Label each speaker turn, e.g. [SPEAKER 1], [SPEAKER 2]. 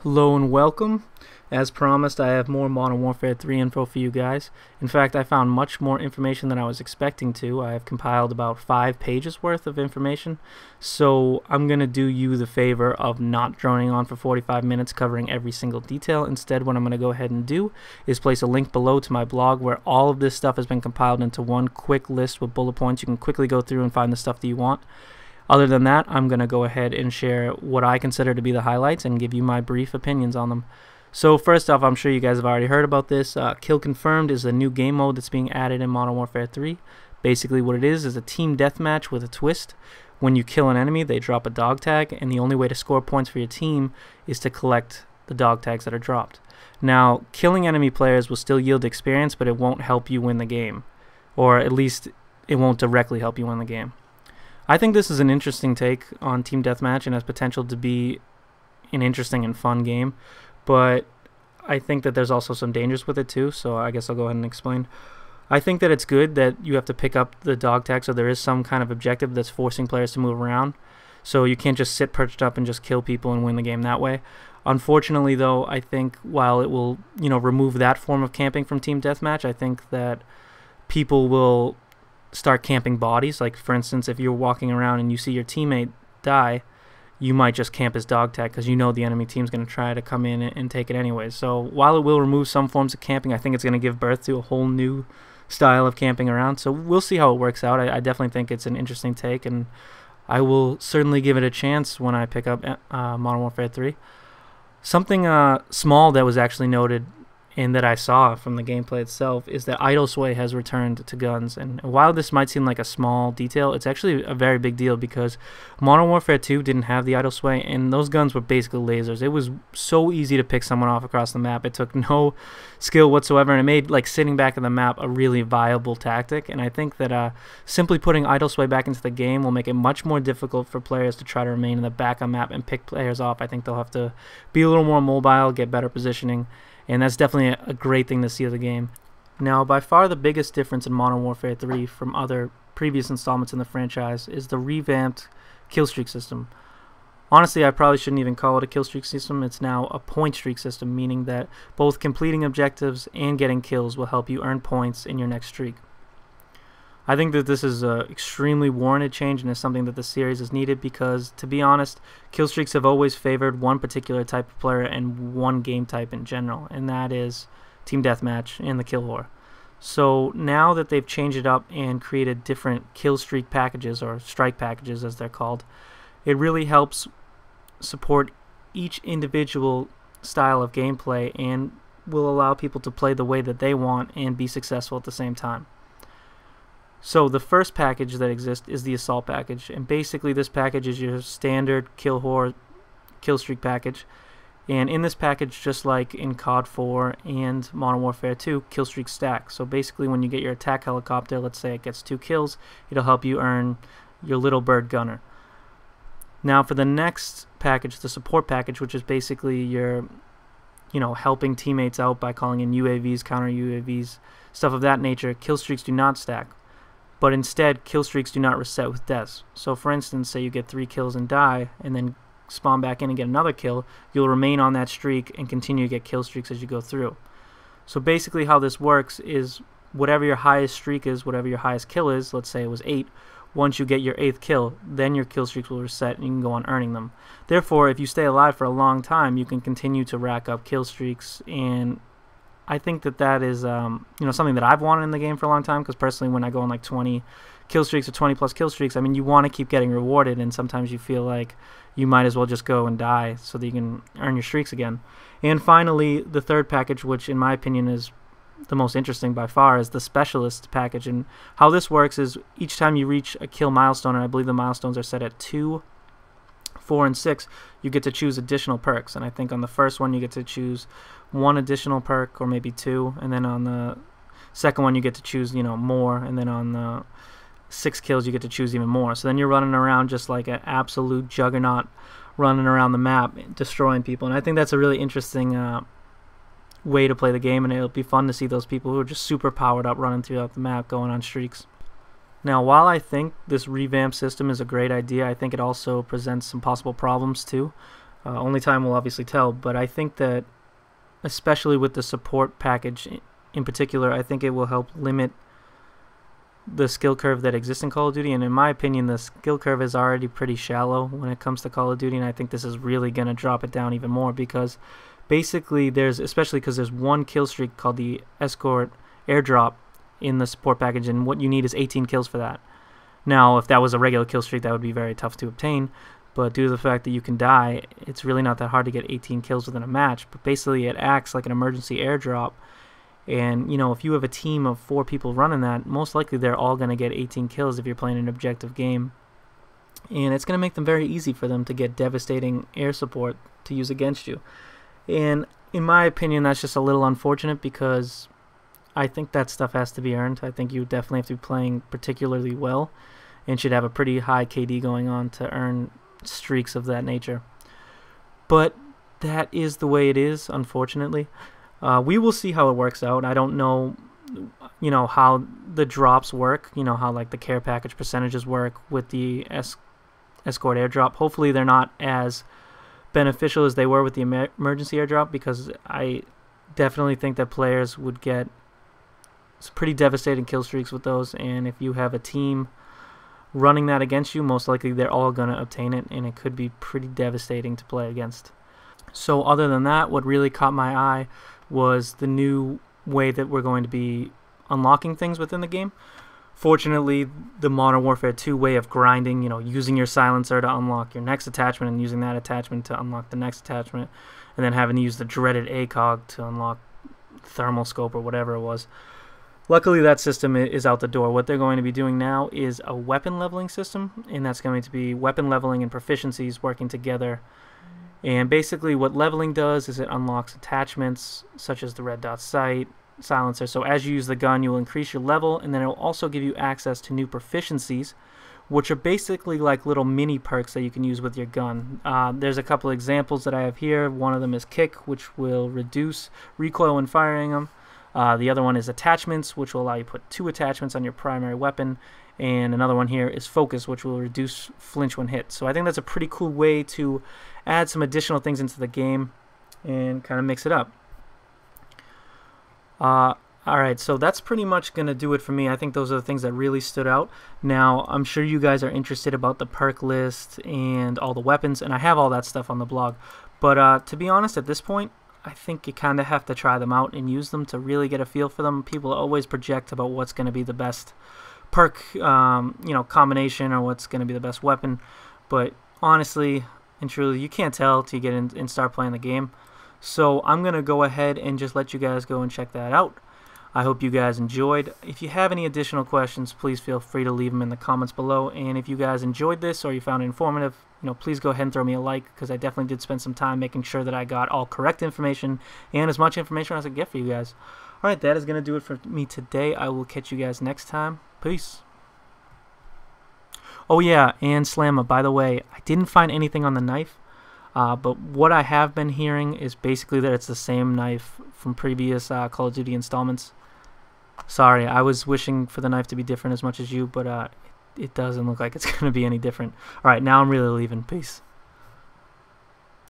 [SPEAKER 1] Hello and welcome. As promised, I have more Modern Warfare 3 info for you guys. In fact, I found much more information than I was expecting to. I have compiled about 5 pages worth of information, so I'm going to do you the favor of not droning on for 45 minutes covering every single detail. Instead, what I'm going to go ahead and do is place a link below to my blog where all of this stuff has been compiled into one quick list with bullet points. You can quickly go through and find the stuff that you want. Other than that, I'm going to go ahead and share what I consider to be the highlights and give you my brief opinions on them. So first off, I'm sure you guys have already heard about this. Kill Confirmed is a new game mode that's being added in Modern Warfare 3. Basically what it is a team deathmatch with a twist. When you kill an enemy, they drop a dog tag, and the only way to score points for your team is to collect the dog tags that are dropped. Now, killing enemy players will still yield experience, but it won't help you win the game. Or at least, it won't directly help you win the game. I think this is an interesting take on Team Deathmatch and has potential to be an interesting and fun game, but I think that there's also some dangers with it too, so I guess I'll go ahead and explain. I think that it's good that you have to pick up the dog tag, so there is some kind of objective that's forcing players to move around, so you can't just sit perched up and just kill people and win the game that way. Unfortunately though, I think while it will, remove that form of camping from Team Deathmatch, I think that people will start camping bodies. Like for instance, if you're walking around and you see your teammate die, you might just camp his dog tag because you know the enemy team's going to try to come in and take it anyways. So while it will remove some forms of camping, I think it's going to give birth to a whole new style of camping around. So we'll see how it works out. I definitely think it's an interesting take, and I will certainly give it a chance when I pick up Modern Warfare 3. Something small that was actually noted and that I saw from the gameplay itself is that idle sway has returned to guns. And while this might seem like a small detail, it's actually a very big deal because Modern Warfare 2 didn't have the idle sway, and those guns were basically lasers. It was so easy to pick someone off across the map. It took no skill whatsoever, and it made like sitting back in the map a really viable tactic. And I think that simply putting idle sway back into the game will make it much more difficult for players to try to remain in the back of the map and pick players off. I think they'll have to be a little more mobile, get better positioning, and that's definitely a great thing to see of the game. Now, by far the biggest difference in Modern Warfare 3 from other previous installments in the franchise is the revamped killstreak system. Honestly, I probably shouldn't even call it a killstreak system. It's now a point streak system, meaning that both completing objectives and getting kills will help you earn points in your next streak. I think that this is an extremely warranted change and is something that the series is needed because, to be honest, kill streaks have always favored one particular type of player and one game type in general, and that is Team Deathmatch and the kill whore. So now that they've changed it up and created different kill streak packages, or strike packages as they're called, it really helps support each individual style of gameplay and will allow people to play the way that they want and be successful at the same time. So the first package that exists is the Assault package, and basically this package is your standard kill whore kill streak package. And in this package, just like in COD 4 and Modern Warfare 2, kill streaks stack. So basically when you get your attack helicopter, let's say it gets 2 kills, it'll help you earn your little bird gunner. Now for the next package, the support package, which is basically your helping teammates out by calling in UAVs, counter UAVs, stuff of that nature, kill streaks do not stack. But instead, kill streaks do not reset with deaths. So for instance, say you get 3 kills and die, and then spawn back in and get another kill, you'll remain on that streak and continue to get kill streaks as you go through. So basically how this works is whatever your highest streak is, whatever your highest kill is, let's say it was 8, once you get your 8th kill, then your kill streaks will reset and you can go on earning them. Therefore, if you stay alive for a long time, you can continue to rack up kill streaks, and I think that that is something that I've wanted in the game for a long time, because personally when I go on like 20 kill streaks or 20 plus kill streaks, I mean, you want to keep getting rewarded, and sometimes you feel like you might as well just go and die so that you can earn your streaks again. And finally, the third package, which in my opinion is the most interesting by far, is the Specialist package. And how this works is each time you reach a kill milestone, and I believe the milestones are set at 2, 4, and 6, you get to choose additional perks. And I think on the first one you get to choose 1 additional perk, or maybe 2, and then on the second one you get to choose more, and then on the 6 kills you get to choose even more. So then you're running around just like an absolute juggernaut, running around the map destroying people. And I think that's a really interesting way to play the game, and it'll be fun to see those people who are just super powered up running throughout the map going on streaks. Now, while I think this revamped system is a great idea, I think it also presents some possible problems too. Only time will obviously tell, but I think that, especially with the support package in particular, I think it will help limit the skill curve that exists in Call of Duty. And in my opinion, the skill curve is already pretty shallow when it comes to Call of Duty, and I think this is really going to drop it down even more, because basically especially because there's one kill streak called the escort airdrop in the support package, and what you need is 18 kills for that. Now, if that was a regular kill streak, that would be very tough to obtain, but due to the fact that you can die, it's really not that hard to get 18 kills within a match. But basically it acts like an emergency airdrop, and if you have a team of 4 people running that, most likely they're all going to get 18 kills if you're playing an objective game, and it's going to make them very easy for them to get devastating air support to use against you. And in my opinion, that's just a little unfortunate, because I think that stuff has to be earned. I think you definitely have to be playing particularly well and should have a pretty high KD going on to earn streaks of that nature. But that is the way it is, unfortunately. We will see how it works out. I don't know, how the drops work, how like the care package percentages work with the escort airdrop. Hopefully they're not as beneficial as they were with the emergency airdrop, because I definitely think that players would get pretty devastating kill streaks with those, and if you have a team running that against you, most likely they're all going to obtain it, and it could be pretty devastating to play against. So other than that, what really caught my eye was the new way that we're going to be unlocking things within the game. Fortunately, the Modern Warfare 2 way of grinding, using your silencer to unlock your next attachment and using that attachment to unlock the next attachment, and then having to use the dreaded ACOG to unlock thermal scope or whatever it was. Luckily, that system is out the door. What they're going to be doing now is a weapon leveling system, and that's going to be weapon leveling and proficiencies working together. And basically what leveling does is it unlocks attachments such as the red dot sight, silencer. So as you use the gun, you will increase your level, and then it will also give you access to new proficiencies, which are basically like little mini perks that you can use with your gun. There's a couple examples that I have here. One of them is kick, which will reduce recoil when firing them. The other one is attachments, which will allow you to put 2 attachments on your primary weapon. And another one here is focus, which will reduce flinch when hit. So I think that's a pretty cool way to add some additional things into the game and kind of mix it up. Alright, so that's pretty much going to do it for me. I think those are the things that really stood out. Now, I'm sure you guys are interested about the perk list and all the weapons, and I have all that stuff on the blog. But to be honest, at this point, I think you kind of have to try them out and use them to really get a feel for them. People always project about what's going to be the best perk combination, or what's going to be the best weapon, but honestly and truly, you can't tell till you get in and start playing the game. So I'm going to go ahead and just let you guys go and check that out. I hope you guys enjoyed. If you have any additional questions, please feel free to leave them in the comments below. And if you guys enjoyed this or you found it informative, please go ahead and throw me a like, because I definitely did spend some time making sure that I got all correct information and as much information as I could get for you guys. Alright, that is going to do it for me today. I will catch you guys next time. Peace. Oh yeah, and Slamma, by the way, I didn't find anything on the knife. But what I have been hearing is basically that it's the same knife from previous Call of Duty installments. Sorry, I was wishing for the knife to be different as much as you, but it doesn't look like it's going to be any different. Alright, now I'm really leaving. Peace.